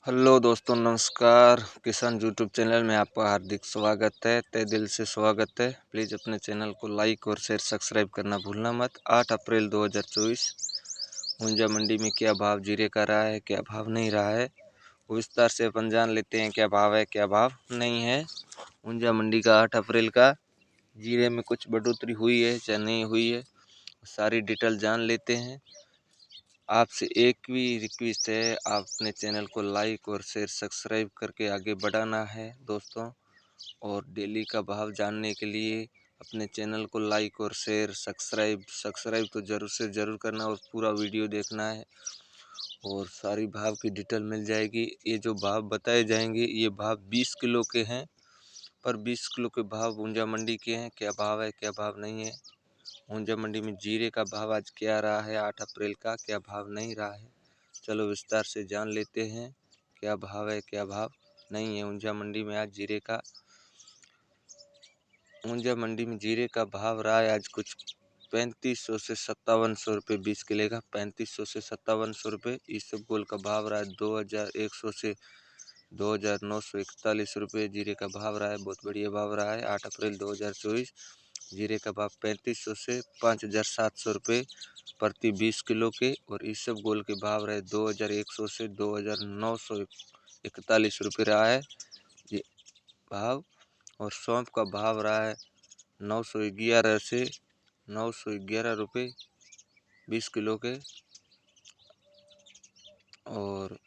Hello दोस्तों, नमस्कार। किसान यूट्यूब चैनल में आपका हार्दिक स्वागत है, तहे दिल से स्वागत है। प्लीज़ अपने चैनल को लाइक और शेयर सब्सक्राइब करना भूलना मत। 8 अप्रैल 2024 ऊंझा मंडी में क्या भाव जीरे का रहा है, क्या भाव नहीं रहा है, वो विस्तार से अपन जान लेते हैं। क्या भाव है, क्या भाव नहीं है। ऊंझा मंडी का 8 अप्रैल का जीरे में कुछ बढ़ोतरी हुई है या नहीं हुई है, सारी डिटेल जान लेते हैं। आपसे एक भी रिक्वेस्ट है, आप अपने चैनल को लाइक और शेयर सब्सक्राइब करके आगे बढ़ाना है दोस्तों। और डेली का भाव जानने के लिए अपने चैनल को लाइक और शेयर सब्सक्राइब तो ज़रूर से ज़रूर करना और पूरा वीडियो देखना है और सारी भाव की डिटेल मिल जाएगी। ये जो भाव बताए जाएंगे ये भाव 20 किलो के हैं, पर 20 किलो के भाव ऊंझा मंडी के हैं। क्या भाव है, क्या भाव नहीं है। ऊंझा मंडी में जीरे का भाव आज क्या रहा है 8 अप्रैल का, क्या भाव नहीं रहा है, चलो विस्तार से जान लेते हैं। क्या भाव है, क्या भाव नहीं है। ऊंझा मंडी में आज जीरे का भाव रहा है आज कुछ 3500 से 5700 रुपये 20 किले का। 3500 से 5700 रुपये। इसबगोल का भाव रहा है 2100 से 2941 रुपये जीरे का भाव रहा है। बहुत बढ़िया भाव रहा है 8 अप्रैल 2024। जीरे का भाव 3500 से 5700 रुपये प्रति 20 किलो के। और इसबगोल के भाव रहे 2100 से 2941 रुपये रहा है ये भाव। और सौंफ का भाव रहा है 911 से 911 रुपये 20 किलो के। और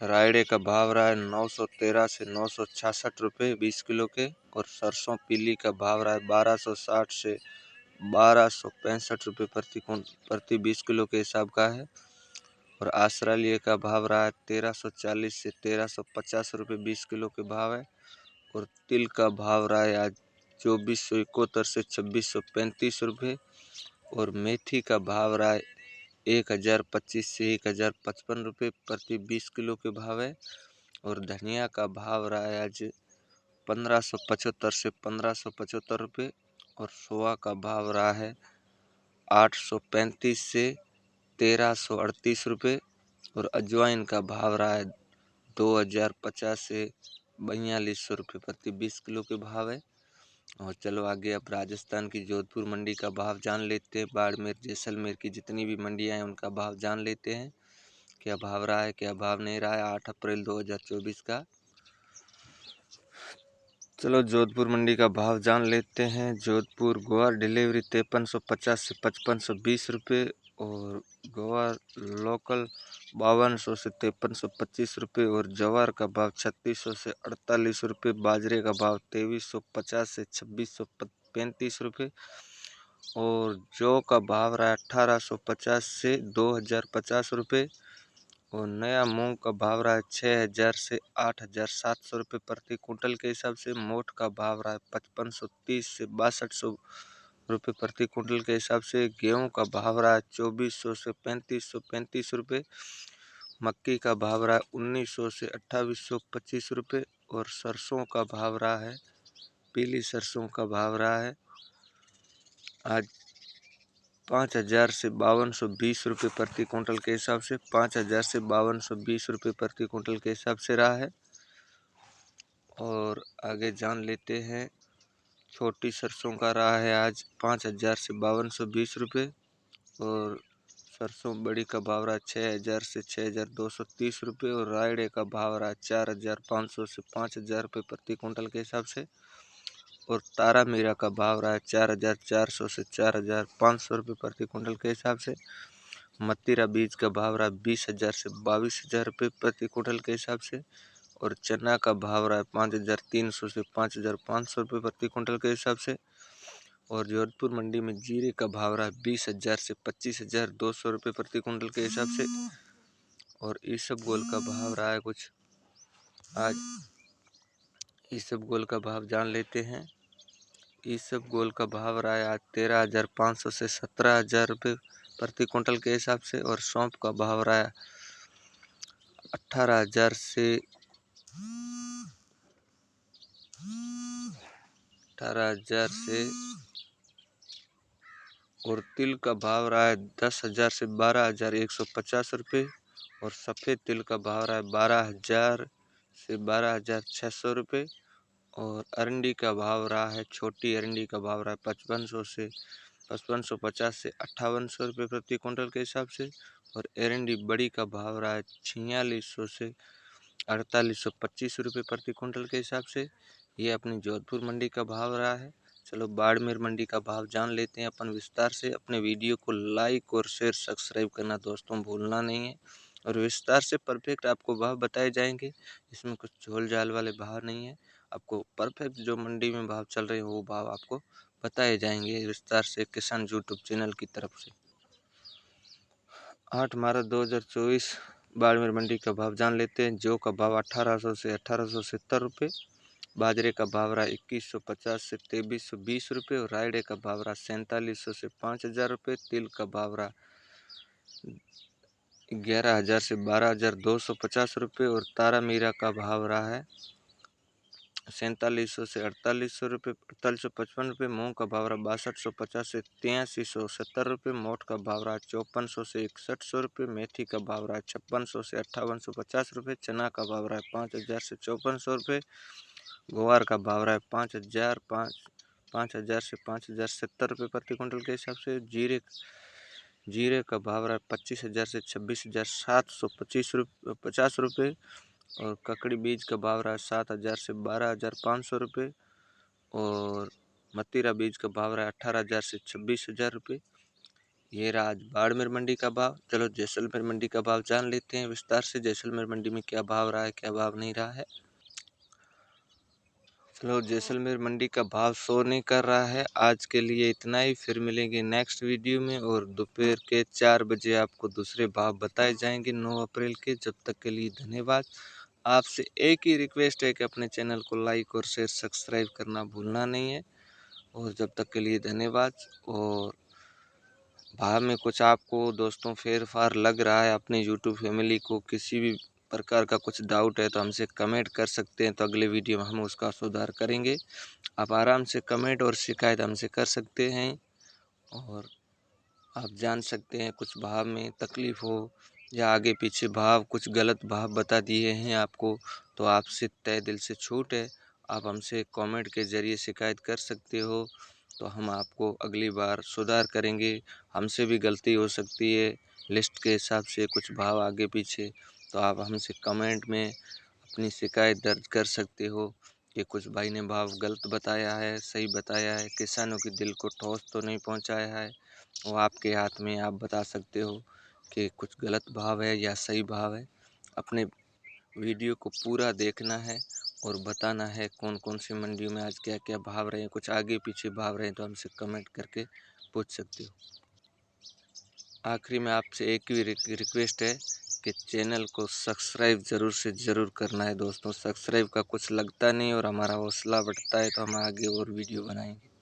रायड़े का भाव रहा है 913 से 966 रुपये 20 किलो के। और सरसों पीली का भाव रहा है 1260 से 1265 रुपये प्रति 20 किलो के हिसाब का है। और आस्ट्रेलिया का भाव रहा है 1340 से 1350 रुपये 20 किलो के भाव है। और तिल का भाव रहा है आज 2471 से 2635 रुपये। और मेथी का भाव रहा है 1025 से 1055 रुपये प्रति 20 किलो के भाव है। और धनिया का भाव रहा है आज 1575 से 1575 रुपये। और सोआ का भाव रहा है 835 से 1338 रुपये। और अजवाइन का भाव रहा है 2050 से 4200 रुपये प्रति 20 किलो के भाव है। और चलो आगे अब राजस्थान की जोधपुर मंडी का भाव जान लेते हैं। बाड़मेर जैसलमेर की जितनी भी मंडियां हैं उनका भाव जान लेते हैं। क्या भाव रहा है, क्या भाव नहीं रहा है 8 अप्रैल 2024 का। चलो जोधपुर मंडी का भाव जान लेते हैं। जोधपुर ग्वार डिलीवरी 5350 से 5520 रुपये। और ग्वार लोकल 5200 से 5325 रुपये। और जवार का भाव 3600 से 48 रुपये। बाजरे का भाव 2350 से 2635 रुपये। और जौ का भाव रहा है 1850 से 2050 रुपये। और नया मूंग का भाव रहा है 6000 से 8700 रुपये प्रति कुंटल के हिसाब से। मोठ का भाव रहा है 5530 से 6200 रुपये प्रति कुंटल के हिसाब से। गेहूं का भाव रहा है 2400 से 3535 रुपये। मक्की का भाव रहा है 1900 से 2825 रुपये। और सरसों का भाव रहा है, पीली सरसों का भाव रहा है आज 5000 से 5220 रुपये प्रति कुंटल के हिसाब से। 5000 से 5220 रुपये प्रति कुंटल के हिसाब से रहा है। और आगे जान लेते हैं। छोटी सरसों का रहा है आज 5000 से 5220 रुपये। और सरसों बड़ी का भाव रहा 6000 से 6230 रुपये। और रायड़े का भाव रहा 4500 से 5000 रुपये प्रति कुंटल के हिसाब से। और तारा मीरा का भाव रहा है 4400 से 4500 रुपये प्रति कुंटल के हिसाब से। मतीरा बीज का भाव रहा 20000 से 22000 रुपये प्रति कुंटल के हिसाब से। और चना का भाव रहा है 5300 से 5500 रुपये प्रति कुंटल के हिसाब से। और जोधपुर मंडी में जीरे का भाव रहा है 20000 से 25200 रुपये प्रति कुंटल के हिसाब से। और इसबगोल का भाव रहा है कुछ आज, इसबगोल का भाव जान लेते हैं। इसबगोल का भाव रहा है आज 13500 से 17000 रुपये प्रति कुंटल के हिसाब से। और सौंफ का भाव रहा है 18000 से 18000 से। और तिल का भाव रहा है 10000 से 12150 रुपये। और सफ़ेद तिल का भाव रहा है 12,000 से 12,600 रुपये। और अरंडी का भाव रहा है, छोटी अरंडी का भाव रहा है 5500 से 5550 से 5800 रुपये प्रति कुंटल के हिसाब से। और एरंडी बड़ी का भाव रहा है 4600 से 4825 रुपये प्रति कुंटल के हिसाब से। ये अपनी जोधपुर मंडी का भाव रहा है। चलो बाड़मेर मंडी का भाव जान लेते हैं अपन विस्तार से। अपने वीडियो को लाइक और शेयर सब्सक्राइब करना दोस्तों भूलना नहीं है। और विस्तार से परफेक्ट आपको भाव बताए जाएंगे, इसमें कुछ झोल झाल वाले भाव नहीं है। आपको परफेक्ट जो मंडी में भाव चल रहे हैं वो भाव आपको बताए जाएंगे विस्तार से किसान यूट्यूब चैनल की तरफ से। 8 मार्च 2024 बाड़मेर मंडी का भाव जान लेते हैं। जौ का भाव 1800 से 1870 रुपये। बाजरे का भाव रहा 2150 से 2320 रुपये। और रायडे का भाव रहा 4700 से 5000 रुपये। तिल का भाव रहा 11,000 से 12,250 रुपये। और तारा मीरा का भाव रहा है 4700 से 4800 रुपये, 4855 रुपये। मूँग का भाव रहा 6250 से 8370 रुपये। मोट का भाव रहा 5400 से 6100 रुपये। मेथी का भाव रहा 5600 से 5850 रुपये। चना का भाव रहा 5000 से 5400 रुपये। ग्वार का भाव रहा है 5,000 से 5,070 रुपये प्रति कुंटल के हिसाब से। जीरे का भाव रहा है 25,000 से 26,750 रुपये। और ककड़ी बीज का भाव रहा है 7,000 से 12,500 रुपये। और मतीरा बीज का भाव रहा है 18,000 से 26,000 रुपये। ये रहा आज बाड़मेर मंडी का भाव। चलो जैसलमेर मंडी का भाव जान लेते हैं विस्तार से। जैसलमेर मंडी में क्या भाव रहा है, क्या भाव नहीं रहा है। चलो जैसलमेर मंडी का भाव शो नहीं कर रहा है। आज के लिए इतना ही, फिर मिलेंगे नेक्स्ट वीडियो में। और दोपहर के 4 बजे आपको दूसरे भाव बताए जाएंगे 9 अप्रैल के। जब तक के लिए धन्यवाद। आपसे एक ही रिक्वेस्ट है कि अपने चैनल को लाइक और शेयर सब्सक्राइब करना भूलना नहीं है। और जब तक के लिए धन्यवाद। और भाव में कुछ आपको दोस्तों फेर फार लग रहा है, अपनी यूट्यूब फैमिली को किसी भी प्रकार का कुछ डाउट है तो हमसे कमेंट कर सकते हैं, तो अगले वीडियो में हम उसका सुधार करेंगे। आप आराम से कमेंट और शिकायत हमसे कर सकते हैं। और आप जान सकते हैं कुछ भाव में तकलीफ़ हो या आगे पीछे भाव कुछ गलत भाव बता दिए हैं आपको, तो आपसे तहे दिल से छूट है। आप हमसे कमेंट के ज़रिए शिकायत कर सकते हो, तो हम आपको अगली बार सुधार करेंगे। हमसे भी गलती हो सकती है, लिस्ट के हिसाब से कुछ भाव आगे पीछे, तो आप हमसे कमेंट में अपनी शिकायत दर्ज कर सकते हो कि कुछ भाई ने भाव गलत बताया है, सही बताया है, किसानों के दिल को ठोस तो नहीं पहुंचाया है। वो आपके हाथ में, आप बता सकते हो कि कुछ गलत भाव है या सही भाव है। अपने वीडियो को पूरा देखना है और बताना है कौन कौन सी मंडियों में आज क्या क्या भाव रहे हैं। कुछ आगे पीछे भाव रहे हैं तो हमसे कमेंट करके पूछ सकते हो। आखिरी में आपसे एक ही रिक्वेस्ट है कि चैनल को सब्सक्राइब ज़रूर से ज़रूर करना है दोस्तों। सब्सक्राइब का कुछ लगता नहीं और हमारा हौसला बढ़ता है तो हम आगे और वीडियो बनाएंगे।